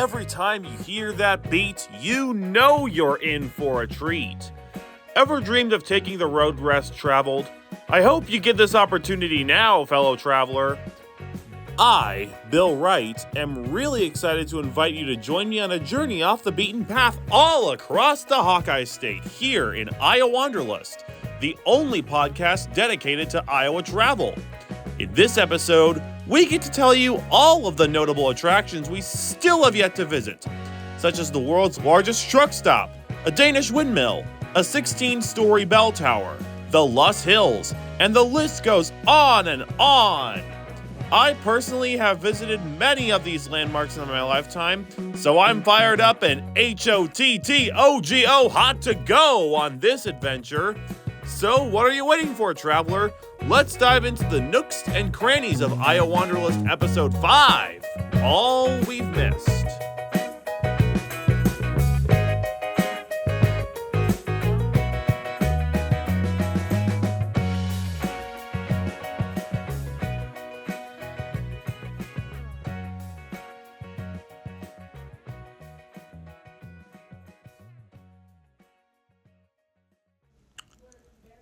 Every time you hear that beat, you know you're in for a treat. Ever dreamed of taking the road less traveled? I hope you get this opportunity now, fellow traveler. I, Bill Wright, am really excited to invite you to join me on a journey off the beaten path all across the Hawkeye State here in Iowanderlust, the only podcast dedicated to Iowa travel. In this episode, we get to tell you all of the notable attractions we still have yet to visit, such as the world's largest truck stop, a Danish windmill, a 16-story bell tower, the Luss Hills, and the list goes on and on. I personally have visited many of these landmarks in my lifetime, so I'm fired up and HOTTOGO hot to go on this adventure. So what are you waiting for, traveler? Let's dive into the nooks and crannies of Iowanderlust Episode 5, All We've Missed.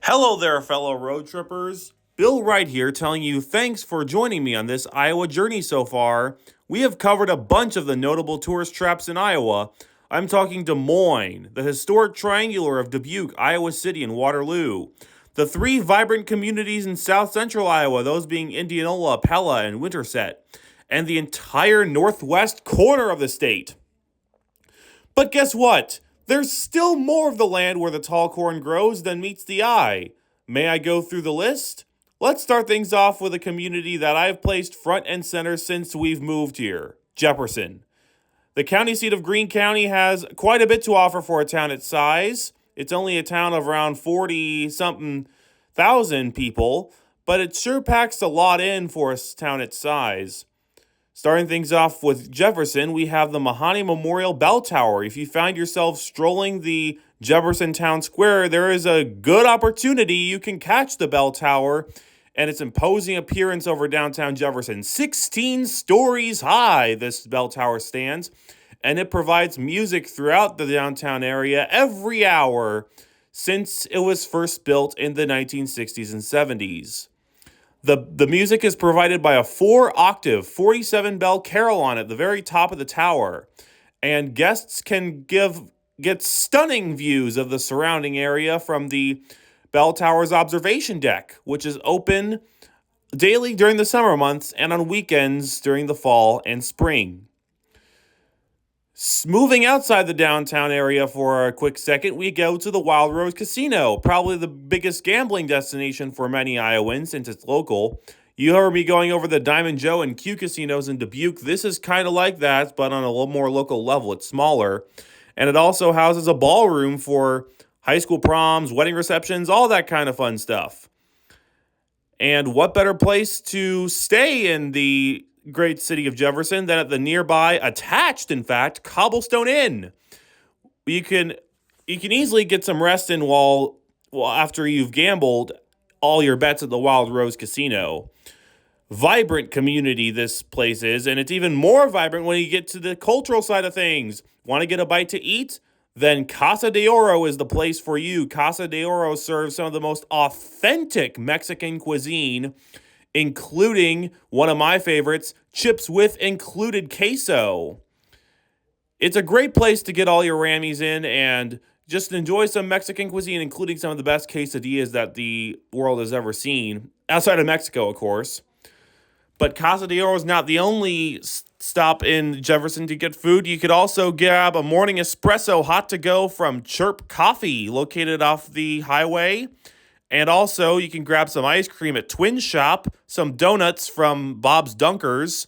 Hello there, fellow road trippers. Bill Wright here telling you thanks for joining me on this Iowa journey so far. We have covered a bunch of the notable tourist traps in Iowa. I'm talking Des Moines, the historic triangular of Dubuque, Iowa City, and Waterloo. The three vibrant communities in south central Iowa, those being Indianola, Pella, and Winterset, and the entire northwest corner of the state. But guess what? There's still more of the land where the tall corn grows than meets the eye. May I go through the list? Let's start things off with a community that I've placed front and center since we've moved here, Jefferson. The county seat of Greene County has quite a bit to offer for a town its size. It's only a town of around 40-something thousand people, but it sure packs a lot in for a town its size. Starting things off with Jefferson, we have the Mahoney Memorial Bell Tower. If you find yourself strolling the Jefferson Town Square, there is a good opportunity you can catch the bell tower and its imposing appearance over downtown Jefferson. 16 stories high, this bell tower stands, and it provides music throughout the downtown area every hour since it was first built in the 1960s and 70s. The music is provided by a 4-octave, 47-bell carillon at the very top of the tower, and guests can get stunning views of the surrounding area from the bell tower's observation deck, which is open daily during the summer months and on weekends during the fall and spring. Moving outside the downtown area for a quick second, we go to the Wild Rose Casino, probably the biggest gambling destination for many Iowans since it's local. You heard me going over the Diamond Joe and Q casinos in Dubuque. This is kind of like that, but on a little more local level. It's smaller, and it also houses a ballroom for high school proms, wedding receptions, all that kind of fun stuff. And what better place to stay in the great city of Jefferson than at the nearby, attached in fact, Cobblestone Inn. You can easily get some rest in while after you've gambled all your bets at the Wild Rose Casino. Vibrant community this place is, and it's even more vibrant when you get to the cultural side of things. Want to get a bite to eat? Then Casa de Oro is the place for you. Casa de Oro serves some of the most authentic Mexican cuisine, including one of my favorites, chips with included queso. It's a great place to get all your Rammies in and just enjoy some Mexican cuisine, including some of the best quesadillas that the world has ever seen, outside of Mexico, of course. But Casa de Oro is not the only stop in Jefferson to get food. You could also grab a morning espresso hot to go from Chirp Coffee, located off the highway. And also, you can grab some ice cream at Twin Shop, some donuts from Bob's Dunkers,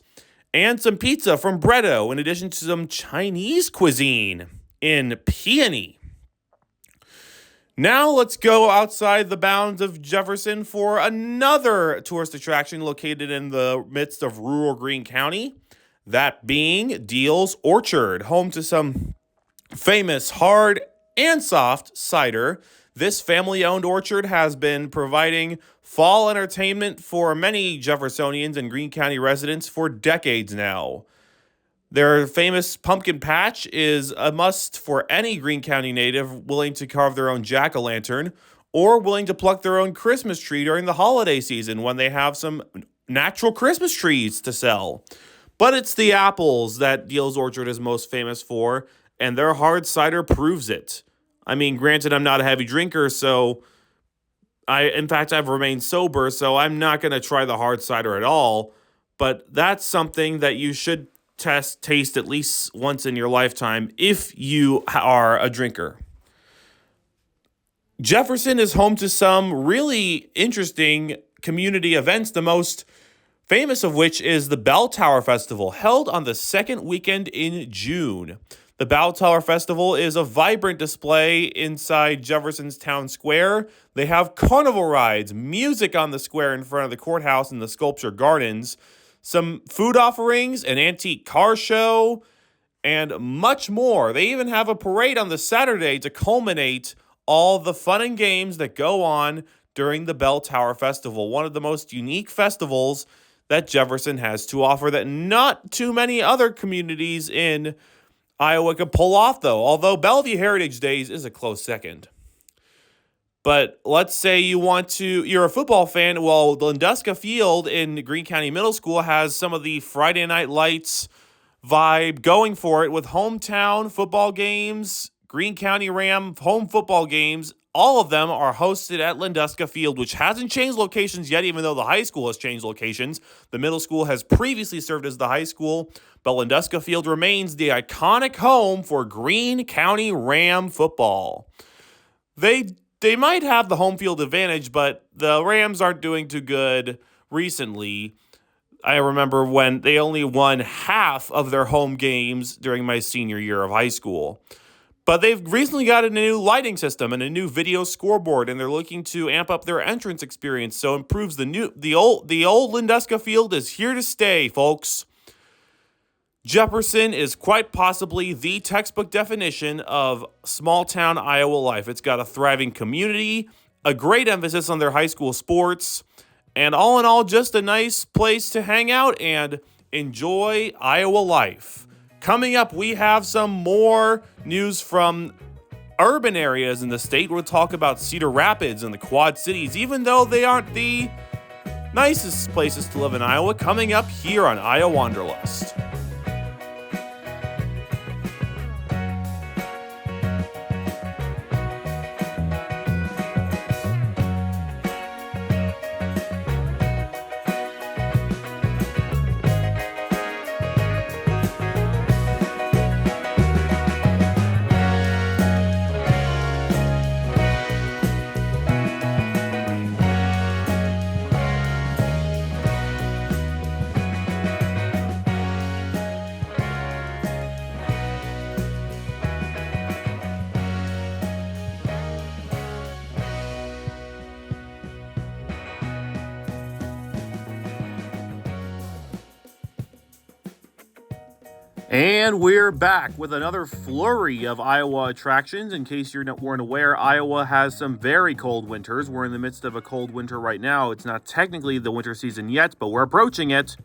and some pizza from Bretto, in addition to some Chinese cuisine in Peony. Now let's go outside the bounds of Jefferson for another tourist attraction located in the midst of rural Greene County, that being Deal's Orchard, home to some famous hard and soft cider. This family-owned orchard has been providing fall entertainment for many Jeffersonians and Greene County residents for decades now. Their famous pumpkin patch is a must for any Greene County native willing to carve their own jack-o'-lantern or willing to pluck their own Christmas tree during the holiday season when they have some natural Christmas trees to sell. But it's the apples that Deal's Orchard is most famous for, and their hard cider proves it. I mean, granted, I'm not a heavy drinker, so I've remained sober, so I'm not going to try the hard cider at all, but that's something that you should taste at least once in your lifetime if you are a drinker. Jefferson is home to some really interesting community events, the most famous of which is the Bell Tower Festival, held on the second weekend in June. The Bell Tower Festival is a vibrant display inside Jefferson's town square. They have carnival rides, music on the square in front of the courthouse and the sculpture gardens, some food offerings, an antique car show, and much more. They even have a parade on the Saturday to culminate all the fun and games that go on during the Bell Tower Festival, one of the most unique festivals that Jefferson has to offer that not too many other communities in Iowa could pull off, though, although Bellevue Heritage Days is a close second. But let's say you're a football fan. Well, the Linduska Field in Greene County Middle School has some of the Friday Night Lights vibe going for it with hometown football games, Greene County Ram home football games. All of them are hosted at Linduska Field, which hasn't changed locations yet, even though the high school has changed locations. The middle school has previously served as the high school, but Linduska Field remains the iconic home for Greene County Ram football. They might have the home field advantage, but the Rams aren't doing too good recently. I remember when they only won half of their home games during my senior year of high school. But they've recently got a new lighting system and a new video scoreboard, and they're looking to amp up their entrance experience, so improves the old Linduska Field is here to stay, folks. Jefferson is quite possibly the textbook definition of small-town Iowa life. It's got a thriving community, a great emphasis on their high school sports, and all in all, just a nice place to hang out and enjoy Iowa life. Coming up, we have some more news from urban areas in the state. We'll talk about Cedar Rapids and the Quad Cities, even though they aren't the nicest places to live in Iowa, coming up here on Iowanderlust. And we're back with another flurry of Iowa attractions. In case you weren't aware, Iowa has some very cold winters. We're in the midst of a cold winter right now. It's not technically the winter season yet, but we're approaching it.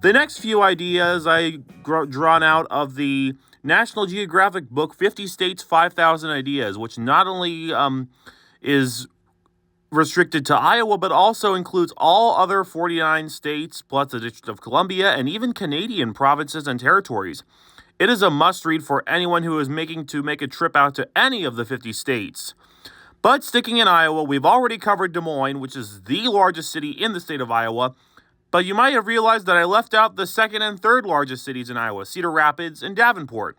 The next few ideas I drawn out of the National Geographic book, 50 States, 5,000 Ideas, which not only is restricted to Iowa, but also includes all other 49 states, plus the District of Columbia, and even Canadian provinces and territories. It is a must-read for anyone who is making a trip out to any of the 50 states. But sticking in Iowa, we've already covered Des Moines, which is the largest city in the state of Iowa. But you might have realized that I left out the second and third largest cities in Iowa, Cedar Rapids and Davenport.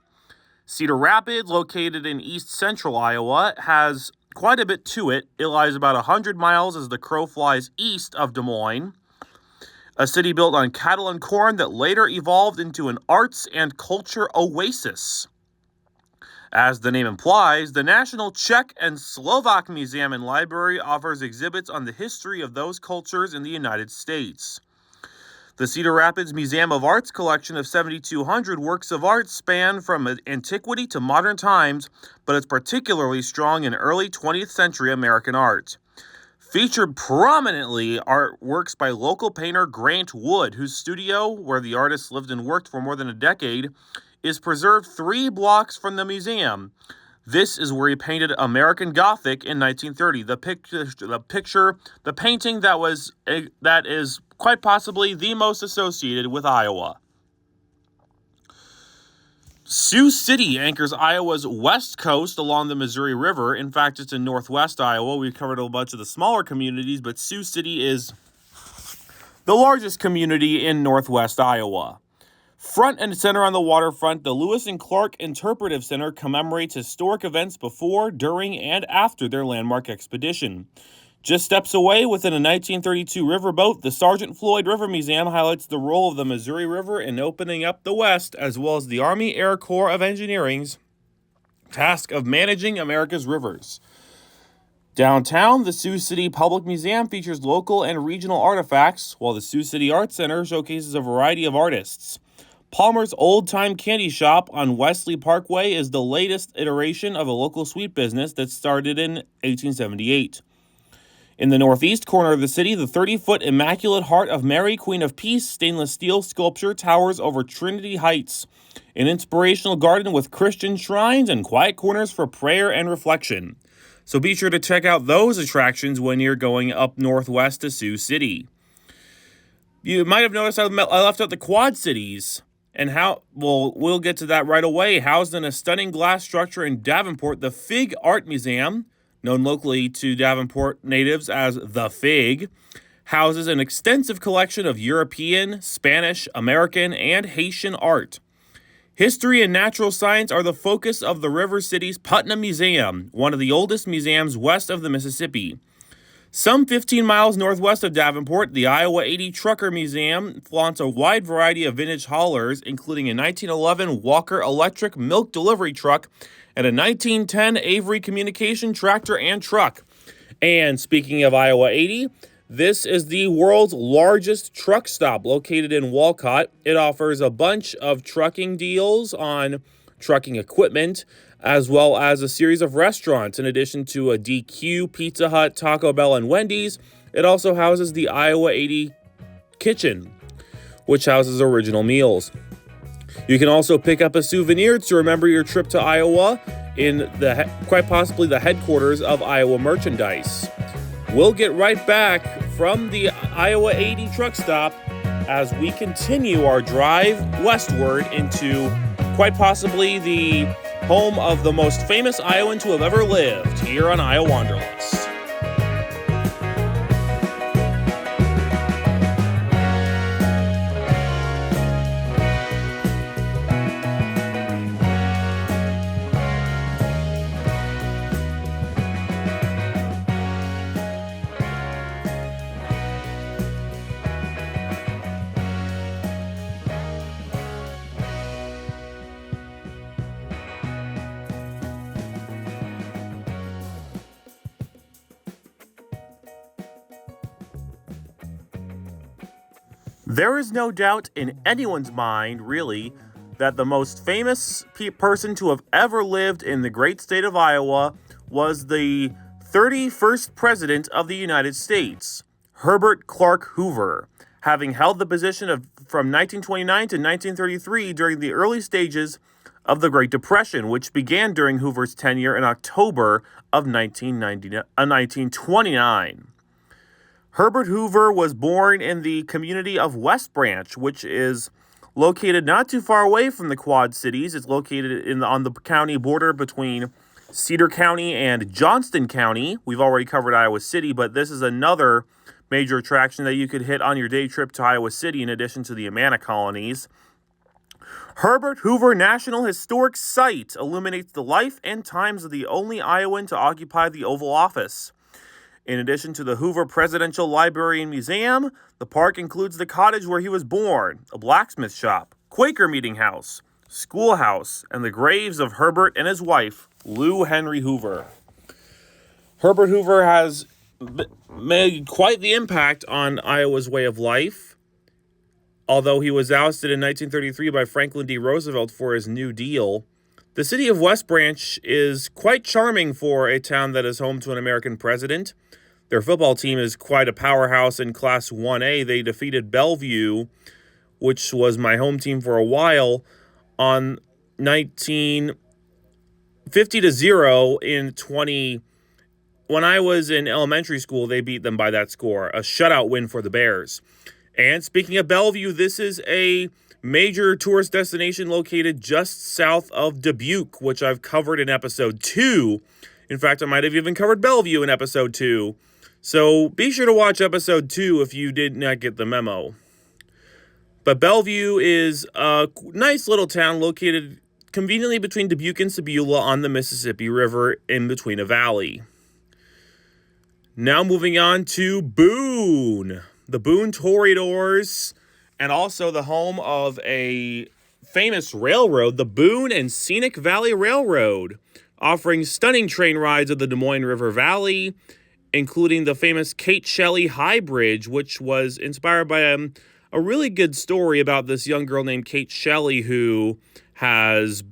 Cedar Rapids, located in east central Iowa, has quite a bit to it. It lies about 100 miles as the crow flies east of Des Moines. A city built on cattle and corn that later evolved into an arts and culture oasis. As the name implies, the National Czech and Slovak Museum and Library offers exhibits on the history of those cultures in the United States. The Cedar Rapids Museum of Art's collection of 7,200 works of art span from antiquity to modern times, but it's particularly strong in early 20th century American art. Featured prominently are works by local painter Grant Wood, whose studio, where the artist lived and worked for more than a decade, is preserved 3 blocks from the museum. This is where he painted American Gothic in 1930. The painting that is quite possibly the most associated with Iowa. Sioux City anchors Iowa's west coast along the Missouri River. In fact, it's in northwest Iowa. We've covered a bunch of the smaller communities, but Sioux City is the largest community in northwest Iowa. Front and center on the waterfront, the Lewis and Clark Interpretive Center commemorates historic events before, during, and after their landmark expedition. Just steps away, within a 1932 riverboat, the Sergeant Floyd River Museum highlights the role of the Missouri River in opening up the West, as well as the Army Air Corps of Engineering's task of managing America's rivers. Downtown, the Sioux City Public Museum features local and regional artifacts, while the Sioux City Arts Center showcases a variety of artists. Palmer's Old Time Candy Shop on Wesley Parkway is the latest iteration of a local sweet business that started in 1878. In the northeast corner of the city, the 30-foot Immaculate Heart of Mary, Queen of Peace stainless steel sculpture towers over Trinity Heights, an inspirational garden with Christian shrines and quiet corners for prayer and reflection. So be sure to check out those attractions when you're going up northwest to Sioux City. You might have noticed I left out the Quad Cities, and we'll get to that right away. Housed in a stunning glass structure in Davenport, the Fig Art Museum, known locally to Davenport natives as the Fig, houses an extensive collection of European, Spanish, American, and Haitian art. History and natural science are the focus of the River City's Putnam Museum, one of the oldest museums west of the Mississippi. Some 15 miles northwest of Davenport, the Iowa 80 Trucker Museum flaunts a wide variety of vintage haulers, including a 1911 Walker electric milk delivery truck and a 1910 Avery communication tractor and truck. And speaking of Iowa 80, this is the world's largest truck stop located in Walcott. It offers a bunch of trucking deals on trucking equipment, as well as a series of restaurants. In addition to a DQ, Pizza Hut, Taco Bell, and Wendy's, it also houses the Iowa 80 Kitchen, which houses original meals. You can also pick up a souvenir to remember your trip to Iowa in quite possibly the headquarters of Iowa Merchandise. We'll get right back from the Iowa 80 truck stop as we continue our drive westward into quite possibly the home of the most famous Iowan to have ever lived here on Iowanderlust. There is no doubt in anyone's mind, really, that the most famous person to have ever lived in the great state of Iowa was the 31st President of the United States, Herbert Clark Hoover, having held the position from 1929 to 1933 during the early stages of the Great Depression, which began during Hoover's tenure in October of 1929. Herbert Hoover was born in the community of West Branch, which is located not too far away from the Quad Cities. It's located on the county border between Cedar County and Johnston County. We've already covered Iowa City, but this is another major attraction that you could hit on your day trip to Iowa City in addition to the Amana colonies. Herbert Hoover National Historic Site illuminates the life and times of the only Iowan to occupy the Oval Office. In addition to the Hoover Presidential Library and Museum, the park includes the cottage where he was born, a blacksmith shop, Quaker meeting house, schoolhouse, and the graves of Herbert and his wife, Lou Henry Hoover. Herbert Hoover has made quite the impact on Iowa's way of life, although he was ousted in 1933 by Franklin D. Roosevelt for his New Deal. The city of West Branch is quite charming for a town that is home to an American president. Their football team is quite a powerhouse in Class 1A. They defeated Bellevue, which was my home team for a while, on 1950-0 in 20. When I was in elementary school, they beat them by that score, a shutout win for the Bears. And speaking of Bellevue, this is a major tourist destination located just south of Dubuque, which I've covered in episode 2. In fact, I might have even covered Bellevue in episode 2. So be sure to watch episode 2 if you did not get the memo. But Bellevue is a nice little town located conveniently between Dubuque and Sebula on the Mississippi River in between a valley. Now moving on to Boone. The Boone Toreadors, and also the home of a famous railroad, the Boone and Scenic Valley Railroad, offering stunning train rides of the Des Moines River Valley, including the famous Kate Shelley High Bridge, which was inspired by a really good story about this young girl named Kate Shelley who has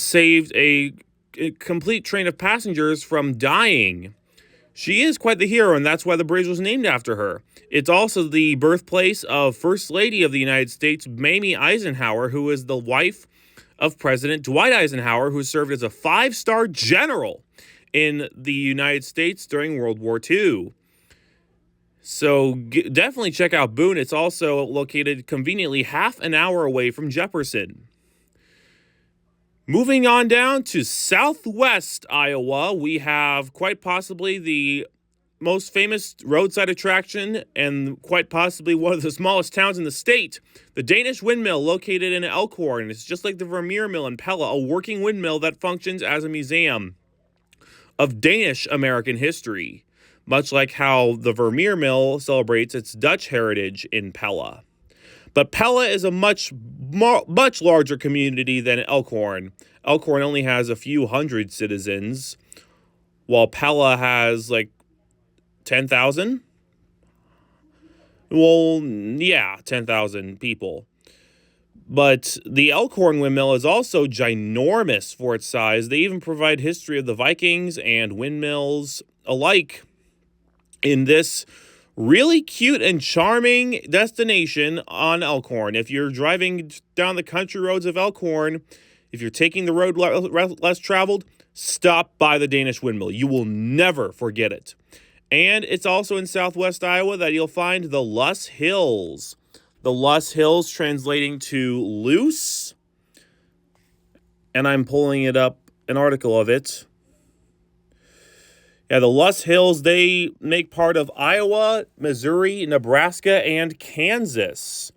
saved a complete train of passengers from dying. She is quite the hero, and that's why the bridge was named after her. It's also the birthplace of First Lady of the United States, Mamie Eisenhower, who is the wife of President Dwight Eisenhower, who served as a 5-star general in the United States during World War II. So definitely check out Boone. It's also located conveniently half an hour away from Jefferson. Moving on down to southwest Iowa, we have quite possibly the most famous roadside attraction and quite possibly one of the smallest towns in the state, the Danish windmill located in Elkhorn. It's just like the Vermeer Mill in Pella, a working windmill that functions as a museum of Danish American history, much like how the Vermeer Mill celebrates its Dutch heritage in Pella. But Pella is a much larger community than Elkhorn. Elkhorn only has a few hundred citizens, while Pella has like 10,000. Well, yeah, 10,000 people. But the Elkhorn windmill is also ginormous for its size. They even provide history of the Vikings and windmills alike in this really cute and charming destination on Elkhorn. If you're driving down the country roads of Elkhorn, if you're taking the road less traveled, stop by the Danish windmill. You will never forget it. And it's also in southwest Iowa that you'll find the Luss Hills. The Luss Hills translating to loose. And I'm pulling it up, an article of it. Yeah, the Luss Hills, they make part of Iowa, Missouri, Nebraska, and Kansas.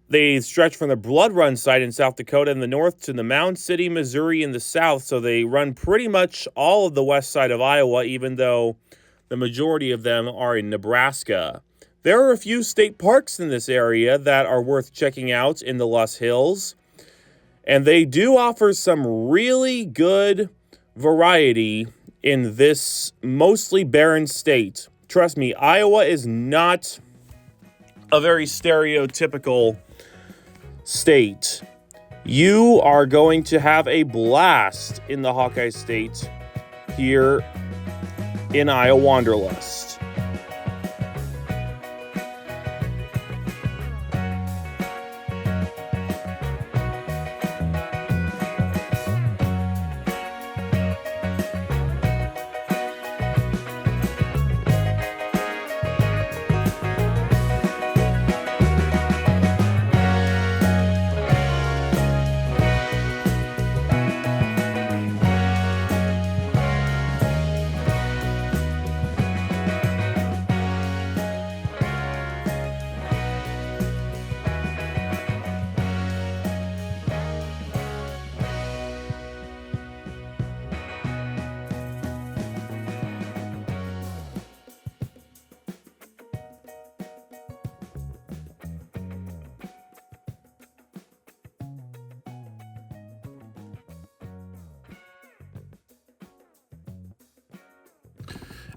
They stretch from the Blood Run site in South Dakota in the north to the Mound City, Missouri in the south. So they run pretty much all of the west side of Iowa, even though the majority of them are in Nebraska. There are a few state parks in this area that are worth checking out in the Luss Hills. And they do offer some really good variety in this mostly barren state. Trust me, Iowa is not a very stereotypical state. You are going to have a blast in the Hawkeye State here in Iowanderlust.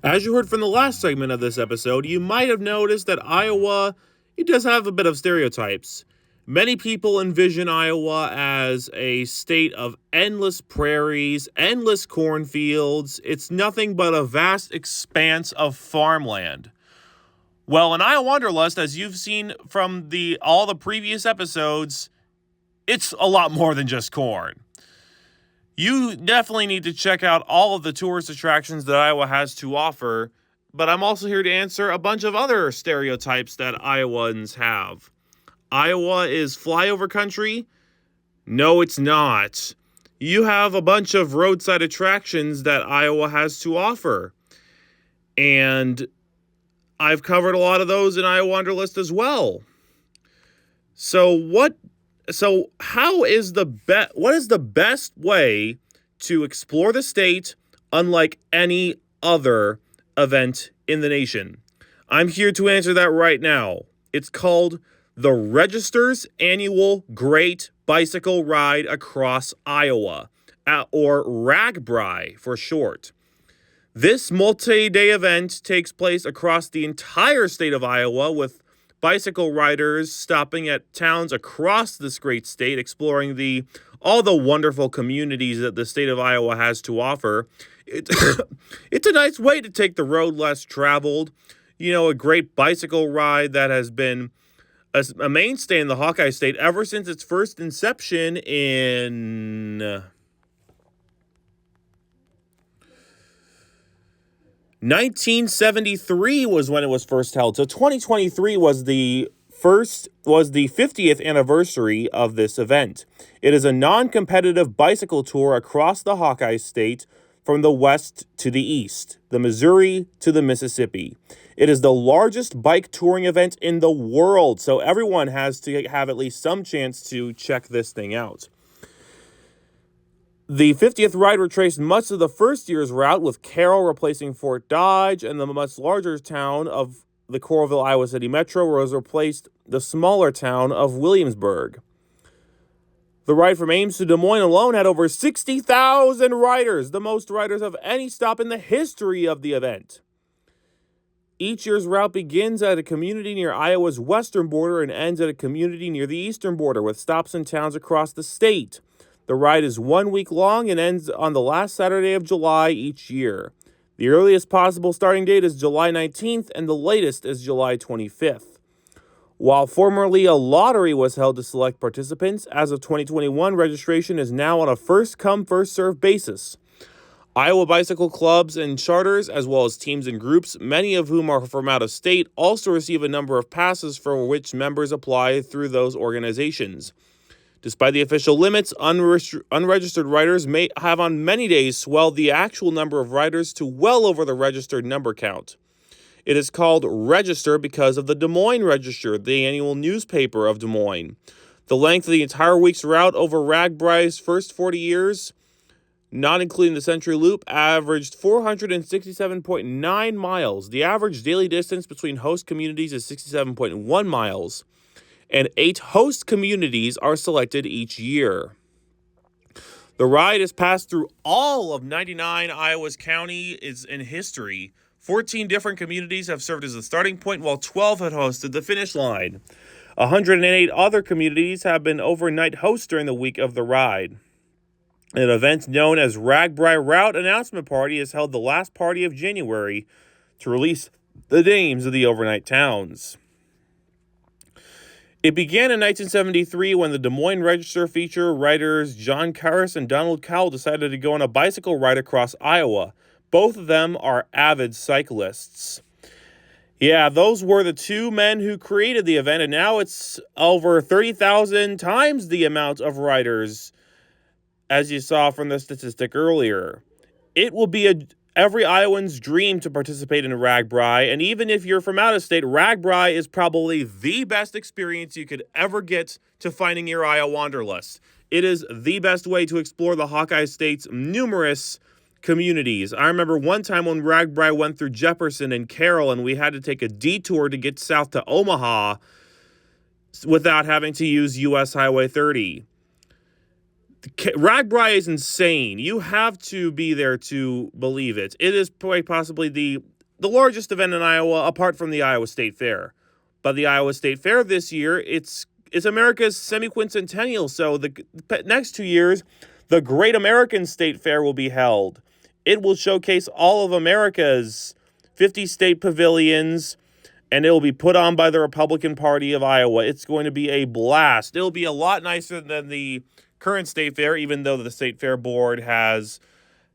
As you heard from the last segment of this episode, you might have noticed that Iowa, it does have a bit of stereotypes. Many people envision Iowa as a state of endless prairies, endless cornfields. It's nothing but a vast expanse of farmland. Well, in Iowanderlust, as you've seen from all the previous episodes, it's a lot more than just corn. You definitely need to check out all of the tourist attractions that Iowa has to offer, but I'm also here to answer a bunch of other stereotypes that Iowans have. Iowa is flyover country? No, it's not. You have a bunch of roadside attractions that Iowa has to offer, and I've covered a lot of those in Iowanderlust as well. What is the best way to explore the state unlike any other event in the nation? I'm here to answer that right now. It's called the Register's Annual Great Bicycle Ride Across Iowa, or RAGBRAI for short. This multi-day event takes place across the entire state of Iowa, with bicycle riders stopping at towns across this great state, exploring all the wonderful communities that the state of Iowa has to offer. It's a nice way to take the road less traveled. A great bicycle ride that has been a mainstay in the Hawkeye State ever since its first inception in 1973 was when it was first held. So 2023 was the 50th anniversary of this event. It is a non-competitive bicycle tour across the Hawkeye State from the west to the east, the Missouri to the Mississippi. It is the largest bike touring event in the world, so everyone has to have at least some chance to check this thing out. The 50th ride retraced much of the first year's route, with Carroll replacing Fort Dodge, and the much larger town of the Coralville, Iowa City Metro was replaced the smaller town of Williamsburg. The ride from Ames to Des Moines alone had over 60,000 riders, the most riders of any stop in the history of the event. Each year's route begins at a community near Iowa's western border and ends at a community near the eastern border, with stops in towns across the state. The ride is 1 week long and ends on the last Saturday of July each year. The earliest possible starting date is July 19th, and the latest is July 25th. While formerly a lottery was held to select participants, as of 2021, registration is now on a first-come, first-served basis. Iowa bicycle clubs and charters, as well as teams and groups, many of whom are from out of state, also receive a number of passes for which members apply through those organizations. Despite the official limits, unregistered riders may have on many days swelled the actual number of riders to well over the registered number count. It is called Register because of the Des Moines Register, the annual newspaper of Des Moines. The length of the entire week's route over RAGBRAI's first 40 years, not including the Century Loop, averaged 467.9 miles. The average daily distance between host communities is 67.1 miles. And 8 host communities are selected each year. The ride has passed through all of 99 Iowa's counties in history. 14 different communities have served as the starting point, while 12 had hosted the finish line. 108 other communities have been overnight hosts during the week of the ride. An event known as RAGBRAI Route Announcement Party is held the last party of January to release the names of the overnight towns. It began in 1973 when the Des Moines Register feature writers John Karras and Donald Cowell decided to go on a bicycle ride across Iowa. Both of them are avid cyclists. Yeah, those were the two men who created the event, and now it's over 30,000 times the amount of riders, as you saw from the statistic earlier. It will be every Iowan's dream to participate in RAGBRAI, and even if you're from out of state, RAGBRAI is probably the best experience you could ever get to finding your Iowanderlust. It is the best way to explore the Hawkeye State's numerous communities. I remember one time when RAGBRAI went through Jefferson and Carroll, and we had to take a detour to get south to Omaha without having to use US Highway 30. RAGBRAI is insane. You have to be there to believe it. It is quite possibly the largest event in Iowa, apart from the Iowa State Fair. But the Iowa State Fair this year, it's is America's semi-quincentennial. So the next 2 years, the Great American State Fair will be held. It will showcase all of America's 50 state pavilions, and it will be put on by the Republican Party of Iowa. It's going to be a blast. It'll be a lot nicer than the current state fair, even though the State Fair Board has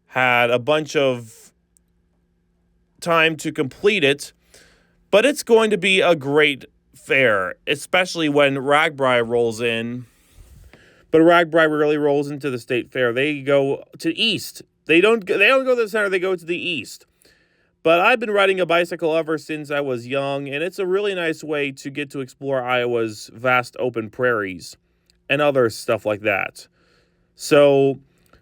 had a bunch of time to complete it. But it's going to be a great fair, especially when RAGBRAI rolls in. But RAGBRAI really rolls into the state fair. They go to the east. They don't go to the center, they go to the east. But I've been riding a bicycle ever since I was young, and it's a really nice way to get to explore Iowa's vast open prairies and other stuff like that. So,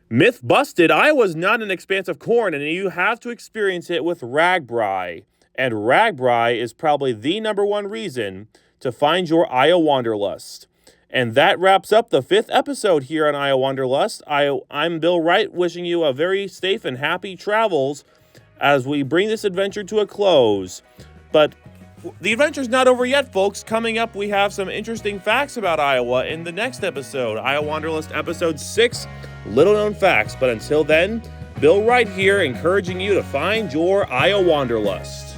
myth busted, Iowa's not an expanse of corn, and you have to experience it with RAGBRAI. And RAGBRAI is probably the number one reason to find your Iowanderlust. And that wraps up the 5th episode here on Iowanderlust. I'm Bill Wright, wishing you a very safe and happy travels as we bring this adventure to a close. But the adventure's not over yet, folks. Coming up, we have some interesting facts about Iowa in the next episode, Iowanderlust episode 6, Little Known Facts. But until then, Bill Wright here, encouraging you to find your Iowanderlust.